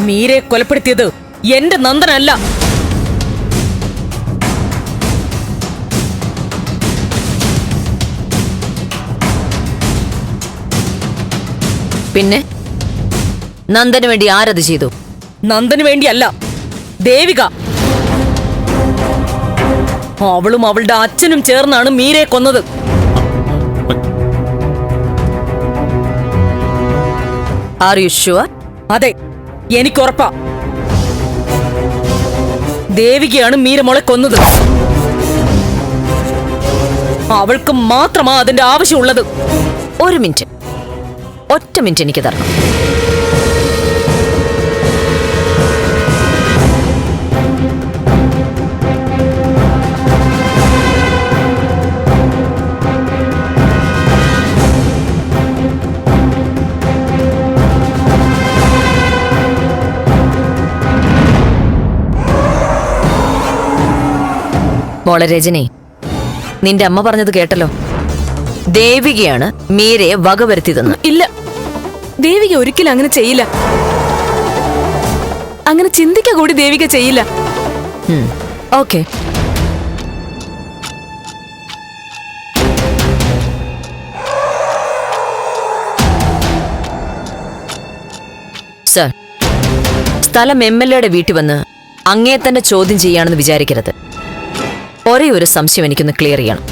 മീരെ കൊലപ്പെടുത്തിയത് എന്റെ നന്ദനല്ല. പിന്നെ നന്ദന് വേണ്ടി ആരത് ചെയ്തു? നന്ദന് വേണ്ടിയല്ല, ദേവിക. അവളും അവളുടെ അച്ഛനും ചേർന്നാണ് മീരെ കൊന്നത്. Are you sure? അതെ, എനിക്കുറപ്പാ. ദേവികയാണ് മീരമോളെ കൊന്നത്. അവൾക്ക് മാത്രമാ അതിന്റെ ആവശ്യമുള്ളത്. ഒരു മിനിറ്റ്, ഒറ്റ മിനിറ്റ് എനിക്ക് തരണം. മോളെ രജനി, നിന്റെ അമ്മ പറഞ്ഞത് കേട്ടല്ലോ. ദേവികയാണ് മീരയെ വകവരുത്തിയതെന്ന്. ഇല്ല, ദേവിക ഒരിക്കലും അങ്ങനെ ചെയ്യില്ല. അങ്ങനെ ചിന്തിക്ക കൂടി ദേവിക ചെയ്യില്ല. ഓക്കെ. സർ, സ്ഥലം MLA വീട്ടിൽ വന്ന് അങ്ങേ തന്നെ ചോദ്യം ചെയ്യാണെന്ന് വിചാരിക്കരുത്. ഒരേ ഒരു സംശയം എനിക്കൊന്ന് ക്ലിയർ ചെയ്യണം.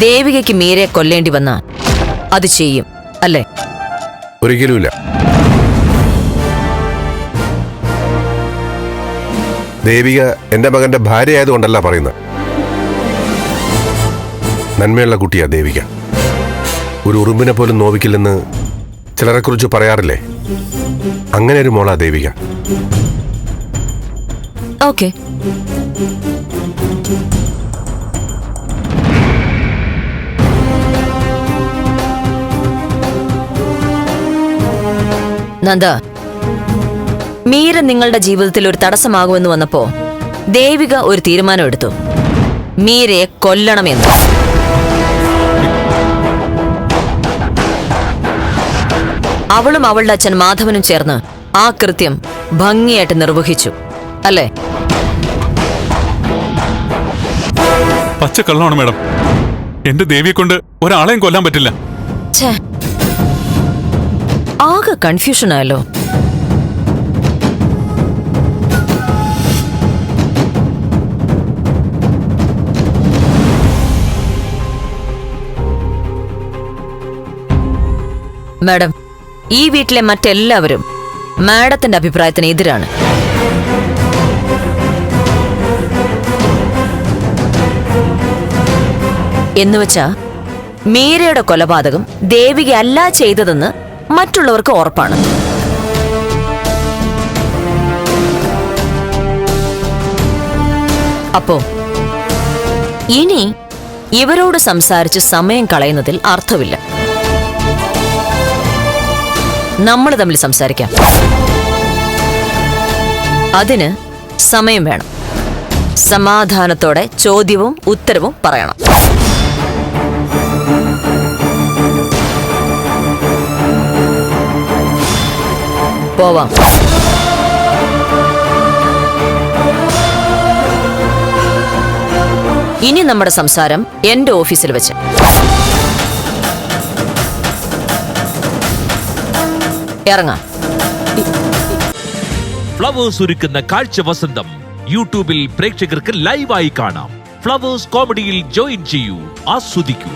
ദേവികയ്ക്ക് മീരയെ കൊല്ലേണ്ടി വന്ന അത് ചെയ്യും അല്ലേ? ഒരിക്കലുമില്ല. ദേവിക എന്റെ മകന്റെ ഭാര്യ ആയതുകൊണ്ടല്ല പറയുന്നത്. നന്മയുള്ള കുട്ടിയാ ദേവിക. ഒരു ഉറുമ്പിനെ പോലും നോവിക്കില്ലെന്ന് ചിലരെക്കുറിച്ച് പറയാറില്ലേ? അങ്ങനെ ഒരു മോളാ ദേവിക. ഓക്കെ. നന്ദ, മീര നിങ്ങളുടെ ജീവിതത്തിൽ ഒരു തടസ്സമാകുമെന്ന് വന്നപ്പോ ദേവിക ഒരു തീരുമാനം എടുത്തു. മീരയെ കൊല്ലണമെന്ന്. അവളും അവളുടെ അച്ഛൻ മാധവനും ചേർന്ന് ആ കൃത്യം ഭംഗിയായിട്ട് നിർവഹിച്ചു അല്ലേ? പച്ചക്കള്ളമാണ് മാഡം. എന്റെ ദേവിയെ കൊണ്ട് ഒരാളെയും കൊല്ലാൻ പറ്റില്ല. ആകെ കൺഫ്യൂഷൻ ആയല്ലോ. മാഡം, ഈ വീട്ടിലെ മറ്റെല്ലാവരും മാഡത്തിന്റെ അഭിപ്രായത്തിന് എതിരാണ്. എന്നുവെച്ചാ മീരയുടെ കൊലപാതകം ദേവിക അല്ല ചെയ്തതെന്ന് മറ്റുള്ളവർക്ക് ഉറപ്പാണ്. അപ്പോ ഇനി ഇവരോട് സംസാരിച്ച് സമയം കളയുന്നതിൽ അർത്ഥമില്ല. നമ്മൾ തമ്മിൽ സംസാരിക്കാം. അതിന് സമയം വേണം. സമാധാനത്തോടെ ചോദ്യവും ഉത്തരവും പറയണം. പോവാം. ഇനി നമ്മുടെ സംസാരം എന്റെ ഓഫീസിൽ വെച്ച്. ഇറങ്ങാം. ഫ്ലവേഴ്സ് ഒരുക്കുന്ന കാഴ്ച വസന്തം യൂട്യൂബിൽ പ്രേക്ഷകർക്ക് ലൈവായി കാണാം. ഫ്ലവേഴ്സ് കോമഡിയിൽ ജോയിൻ ചെയ്യൂ, ആസ്വദിക്കൂ.